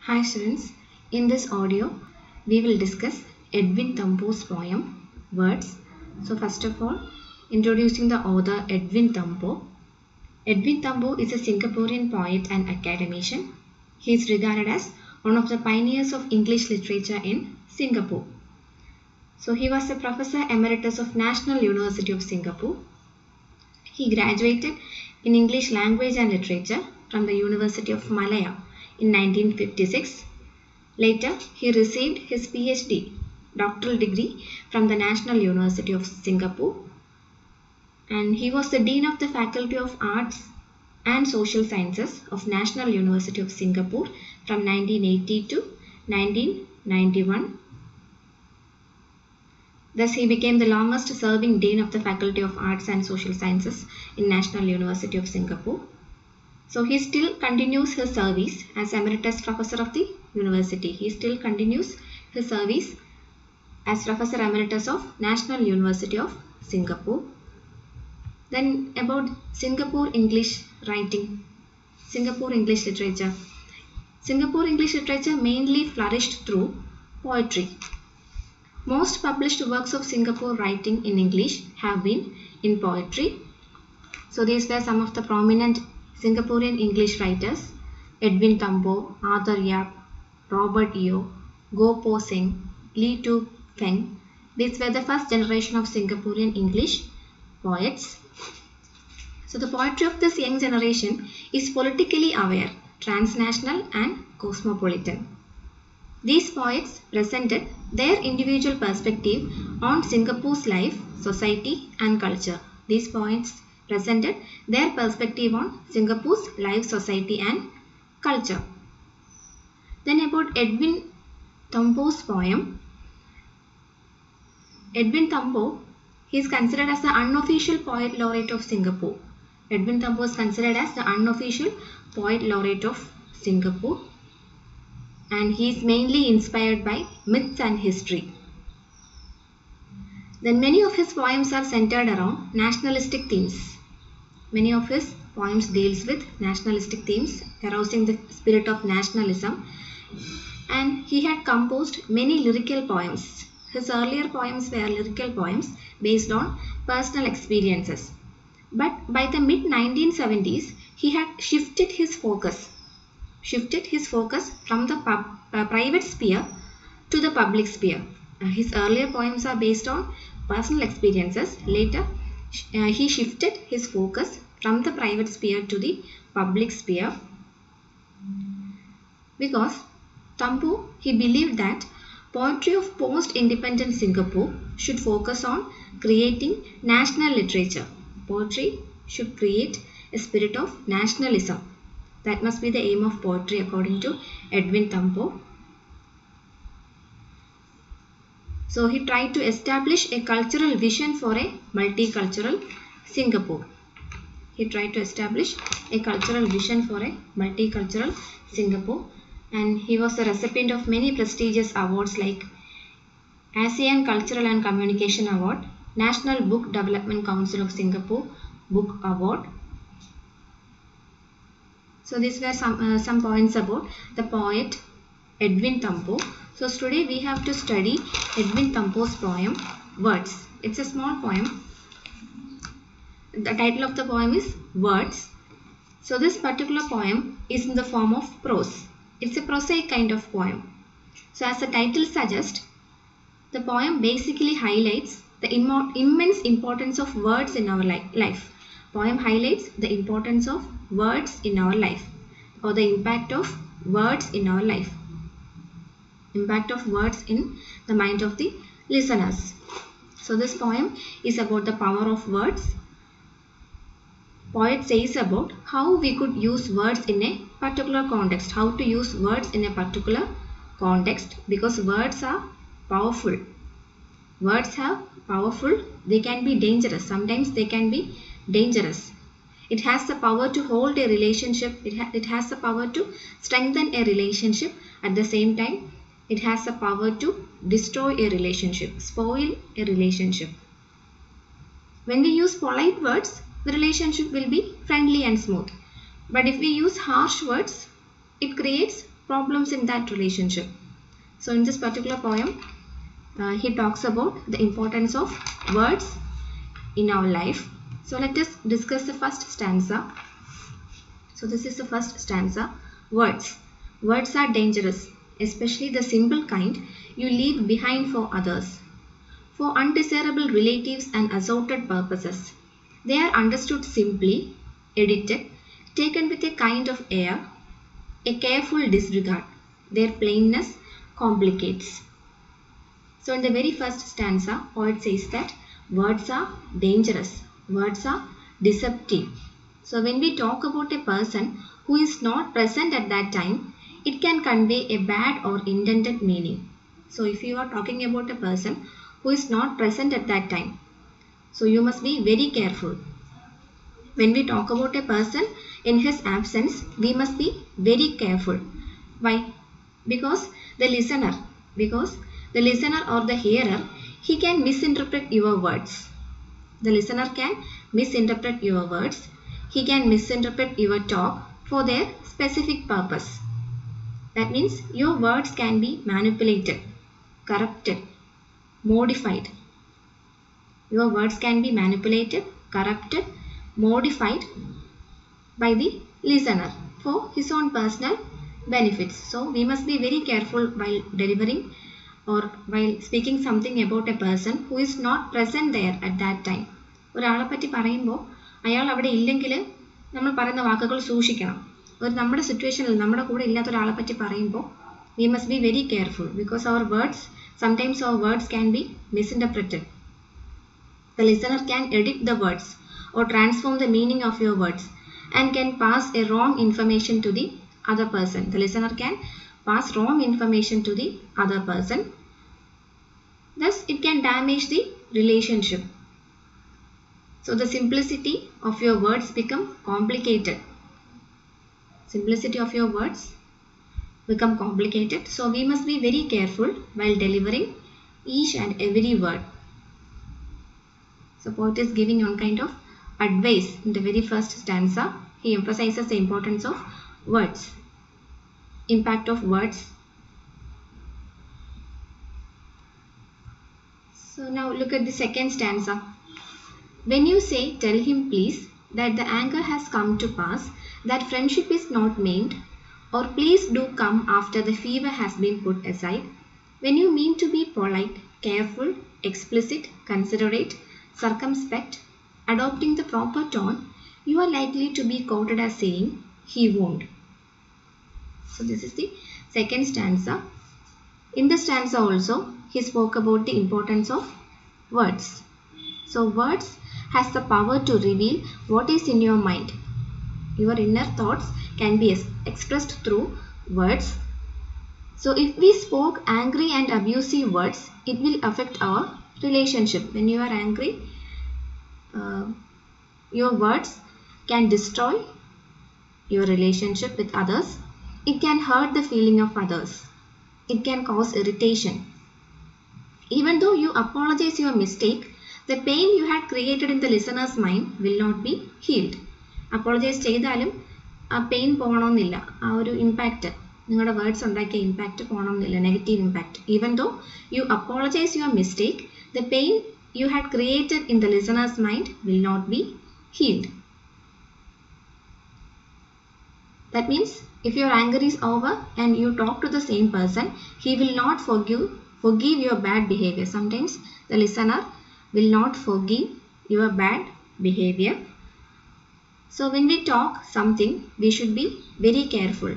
Hi students, in this audio we will discuss Edwin Thumboo's poem Words. So first of all, introducing the author Edwin Thumboo. Edwin Thumboo is a Singaporean poet and academician. He is regarded as one of the pioneers of English literature in Singapore. So he was a professor emeritus of National University of Singapore. He graduated in English language and literature from the University of Malaya in 1956. Later, he received his PhD, doctoral degree from the National University of Singapore, and he was the Dean of the Faculty of Arts and Social Sciences of National University of Singapore from 1980 to 1991. Thus, he became the longest serving Dean of the Faculty of Arts and Social Sciences in National University of Singapore. So he still continues his service as Emeritus Professor of the University. He still continues his service as Professor Emeritus of National University of Singapore. Then about Singapore English writing, Singapore English literature. Singapore English literature mainly flourished through poetry. Most published works of Singapore writing in English have been in poetry. So these were some of the prominent Singaporean English writers: Edwin Thumboo, Arthur Yap, Robert Yeo, Goh Po Seng, Lee Tu Feng. These were the first generation of Singaporean English poets. So the poetry of this young generation is politically aware, transnational and cosmopolitan. These poets presented their individual perspective on Singapore's life, society and culture. These poets presented their perspective on Singapore's life, society and culture. Then about Edwin Thumboo's poem. Edwin Thumboo, he is considered as the unofficial poet laureate of Singapore. Edwin Thumboo is considered as the unofficial poet laureate of Singapore, and he is mainly inspired by myths and history. Then many of his poems are centered around nationalistic themes. Many of his poems deals with nationalistic themes, arousing the spirit of nationalism, and he had composed many lyrical poems. His earlier poems were lyrical poems based on personal experiences. But by the mid-1970s, he had shifted his focus from the private sphere to the public sphere. His earlier poems are based on personal experiences. Later, he shifted his focus from the private sphere to the public sphere, because Thumboo, he believed that poetry of post-independent Singapore should focus on creating national literature. Poetry should create a spirit of nationalism. That must be the aim of poetry according to Edwin Thumboo. So he tried to establish a cultural vision for a multicultural Singapore. He tried to establish a cultural vision for a multicultural Singapore, and he was a recipient of many prestigious awards like ASEAN Cultural and Communication Award, National Book Development Council of Singapore Book Award. So these were some points about the poet Edwin Thumboo. So today we have to study Edwin Thumboo's poem Words. It's a small poem. The title of the poem is Words. So this particular poem is in the form of prose. It's a prosaic kind of poem. So as the title suggests, the poem basically highlights the immense importance of words in our life. Poem highlights the importance of words in our life, or the impact of words in our life. Impact of words in the mind of the listeners. So this poem is about the power of words. Poet says about how we could use words in a particular context, how to use words in a particular context, because words are powerful. Words are powerful, they can be dangerous. Sometimes they can be dangerous. It has the power to hold a relationship, it has the power to strengthen a relationship. At the same time, it has the power to destroy a relationship, spoil a relationship. When we use polite words, the relationship will be friendly and smooth. But if we use harsh words, it creates problems in that relationship. So in this particular poem, he talks about the importance of words in our life. So let us discuss the first stanza. So this is the first stanza. Words. Words are dangerous, especially the simple kind you leave behind for others, for undesirable relatives and assorted purposes. They are understood simply, edited, taken with a kind of air, a careful disregard. Their plainness complicates. So in the very first stanza, poet says that words are dangerous, words are deceptive. So when we talk about a person who is not present at that time, it can convey a bad or intended meaning. So if you are talking about a person who is not present at that time, so you must be very careful. When we talk about a person in his absence, we must be very careful. Why? Because the listener or the hearer, he can misinterpret your words. The listener can misinterpret your words. He can misinterpret your talk for their specific purpose. That means your words can be manipulated, corrupted, modified. Your words can be manipulated, corrupted, modified by the listener for his own personal benefits. So we must be very careful while delivering or while speaking something about a person who is not present there at that time. ഒരാളെ പറ്റി പറയുമ്പോൾ അയാൾ അവിടെ ഇല്ലെങ്കിൽ നമ്മൾ പറയുന്ന വാക്കുകൾ സൂക്ഷിക്കണം. നമ്മുടെ സിറ്റുവേഷനിൽ നമ്മുടെ കൂടെ ഇല്ലാത്ത ഒരാളെ പറ്റി പറയുമ്പോൾ we must be very careful because sometimes our words can be misinterpreted. The listener can edit the words or transform the meaning of your words and can pass a wrong information to the other person. The listener can pass wrong information to the other person. Thus, it can damage the relationship. So, the simplicity of your words become complicated. Simplicity of your words become complicated. So, we must be very careful while delivering each and every word. So, poet is giving one kind of advice in the very first stanza. He emphasizes the importance of words, impact of words. So now look at the second stanza. When you say, tell him please, that the anger has come to pass, that friendship is not maimed, or please do come after the fever has been put aside. When you mean to be polite, careful, explicit, considerate, circumspect, adopting the proper tone, you are likely to be quoted as saying, he won't. So this is the second stanza. In the stanza also, he spoke about the importance of words. So words has the power to reveal what is in your mind. Your inner thoughts can be expressed through words. So if we spoke angry and abusive words, it will affect our relationship. When you are angry, your words can destroy your relationship with others. It can hurt the feeling of others. It can cause irritation. Even though you apologize your mistake, the pain you had created in the listener's mind will not be healed. Apologize ചെയ്താലും ആ pain പോകണമെന്നില്ല, ആ ഒരു impact നിങ്ങളുടെ words ഉണ്ടാക്കിയ impact പോകണമെന്നില്ല, negative impact. Even though you apologise your mistake, the pain you had created in the listener's mind will not be healed. That means if your anger is over and you talk to the same person, he will not forgive your bad behavior. Sometimes the listener will not forgive your bad behavior. So when we talk something, we should be very careful.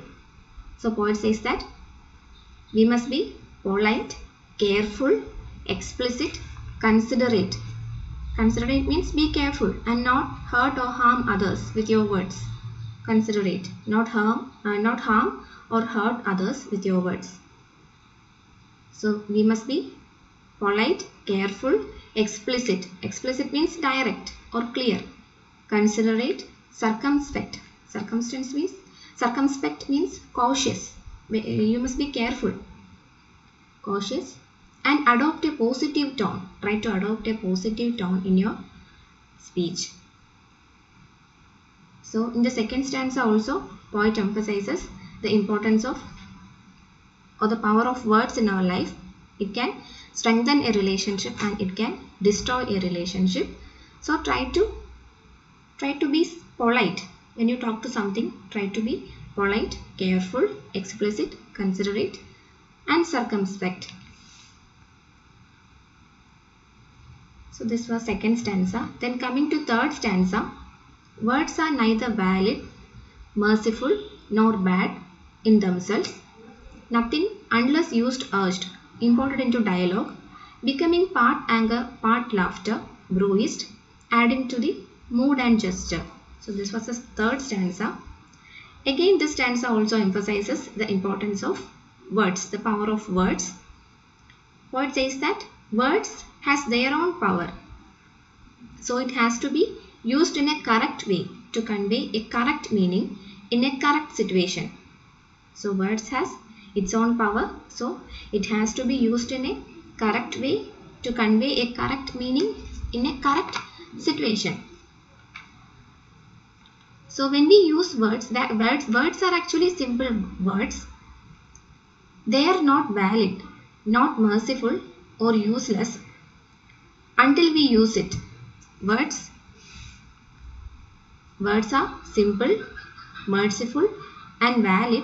So poet says that we must be polite, careful, explicit, considerate. Considerate means be careful and not hurt or harm others with your words. Considerate, not harm or hurt others with your words. So we must be polite, careful, explicit. Explicit means direct or clear. Considerate, circumspect. Circumspect means cautious. You must be careful, cautious, and adopt a positive tone. Try to adopt a positive tone in your speech. So in the second stanza also, poet emphasizes the importance of or the power of words in our life, it can strengthen a relationship and it can destroy a relationship. So try to be polite. When you talk to something, try to be polite, careful, explicit, considerate, and circumspect. So this was second stanza. Then coming to third stanza, words are neither valid, merciful, nor bad in themselves. Nothing unless used urged, imported into dialogue, becoming part anger, part laughter, bruised, adding to the mood and gesture. So this was the third stanza. Again, this stanza also emphasizes the importance of words, the power of words. Poet says that words has their own power. So it has to be used in a correct way to convey a correct meaning in a correct situation. So words has its own power. So it has to be used in a correct way to convey a correct meaning in a correct situation. So when we use words, words are actually simple words. They are not valid, not merciful or useless until we use it. Words are simple, merciful and valid,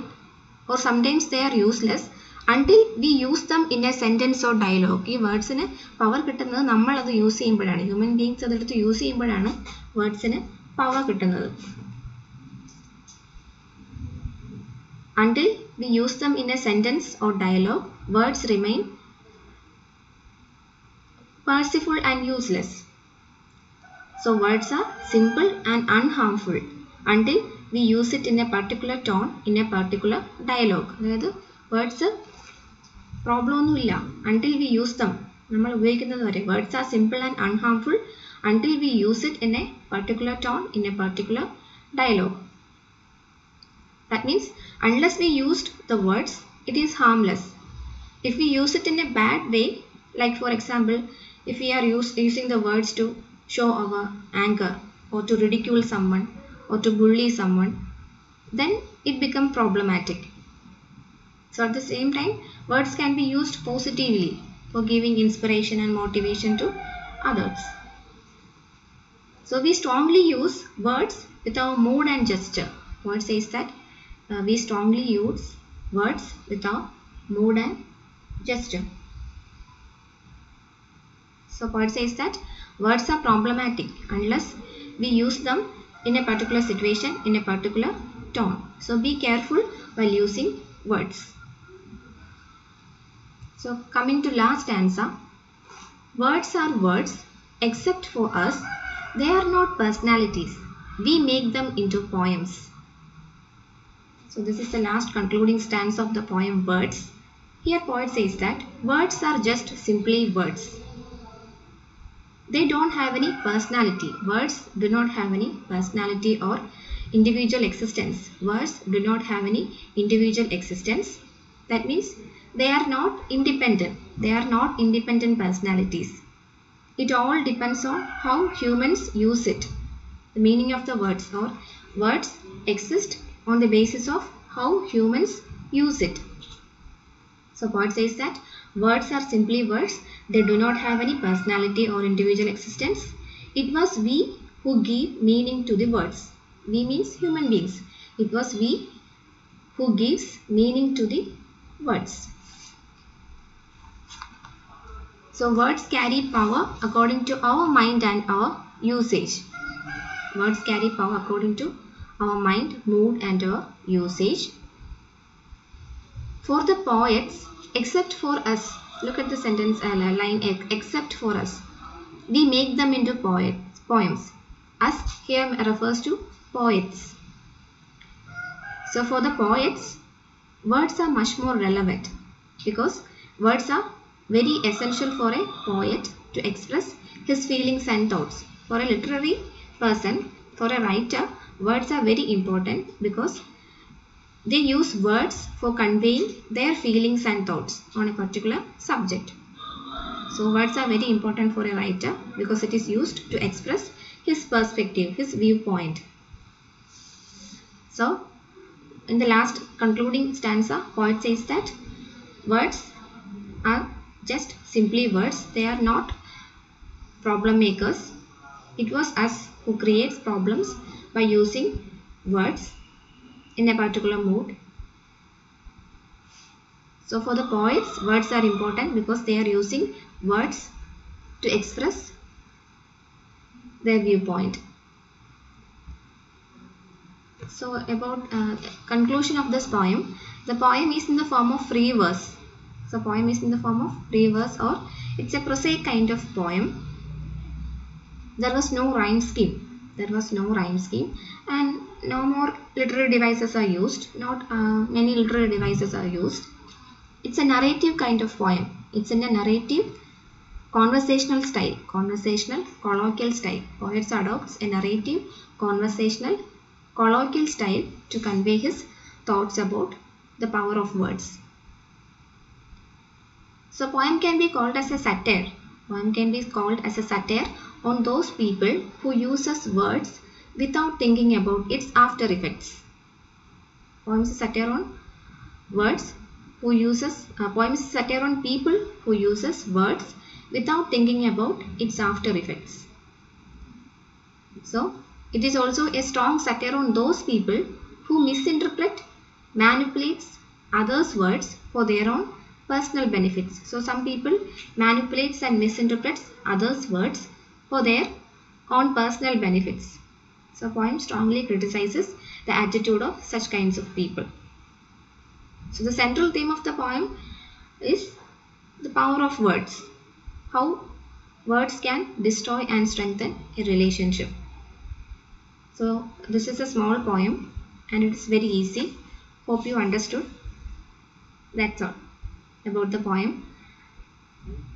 or sometimes they are useless until we use them in a sentence or dialogue. ഈ വേർഡ്സിന് power കിട്ടുന്നത് നമ്മളത് use ചെയ്യുമ്പോഴാണ്. Human beings അതെടുത്ത് use ചെയ്യുമ്പോഴാണ് വേർഡ്സിന് power കിട്ടുന്നത്. Until we use them in a sentence or dialogue, words remain merciful and useless. So words are simple and unharmful until we use it in a particular tone, in a particular dialogue. അതായത് words problem ഒന്നുമില്ല until we use them. നമ്മൾ ഉപയോഗിക്കുന്നത് വരെ words are simple and unharmful until we use it in a particular tone, in a particular dialogue. That means unless we used the words, it is harmless. If we use it in a bad way, like for example, if we are using the words to show our anger or to ridicule someone or to bully someone, then it becomes problematic. So at the same time, words can be used positively for giving inspiration and motivation to others. So we strongly use words with our mood and gesture. What says that? We strongly use words with our mood and gesture. So poet says that words are problematic unless we use them in a particular situation, in a particular tone. So be careful while using words. So coming to last stanza, words are words except for us. They are not personalities. We make them into poems. So this is the last concluding stanza of the poem Words. Here poet says that words are just simply words. They don't have any personality. Words do not have any personality or individual existence. Words do not have any individual existence. That means they are not independent. They are not independent personalities. It all depends on how humans use it. The meaning of the words, or words exist on the basis of how humans use it. So poet says that words are simply words. They do not have any personality or individual existence. It was we who give meaning to the words. We means human beings. It was we who gives meaning to the words. So words carry power according to our mind and our usage. Words carry power according to our mind, mood and our usage. For the poets, except for us, look at the sentence line, except for us, we make them into poems. Us here refers to poets. So for the poets, words are much more relevant because words are very essential for a poet to express his feelings and thoughts. For a literary person, for a writer, words are very important because they use words for conveying their feelings and thoughts on a particular subject. So words are very important for a writer because it is used to express his perspective, his viewpoint. So in the last concluding stanza, poet says that Words are just simply words. They are not problem makers. It was us who creates problems by using words in a particular mood. So for the poets, words are important because they are using words to express their viewpoint. So about conclusion of this poem, the poem is in the form of free verse. So poem is in the form of free verse, or it's a prosaic kind of poem. There was no rhyme scheme. There was no rhyme scheme, and no more literary devices are used. Not many literary devices are used. It's a narrative kind of poem. It's in a narrative conversational style, conversational colloquial style. Poets adopts a narrative conversational colloquial style to convey his thoughts about the power of words. So poem can be called as a satire. Poem can be called as a satire on those people who uses words without thinking about its after effects. Poem is a satire on words who uses poem is a satire on people who uses words without thinking about its after effects. So it is also a strong satire on those people who misinterpret, manipulates others' words for their own personal benefits. So some people manipulates and misinterprets others' words for their own personal benefits. So poem strongly criticizes the attitude of such kinds of people. So the central theme of the poem is the power of words. How words can destroy and strengthen a relationship. So this is a small poem and it is very easy. Hope you understood. That's all about the poem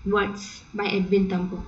Words by Edwin Thumboo.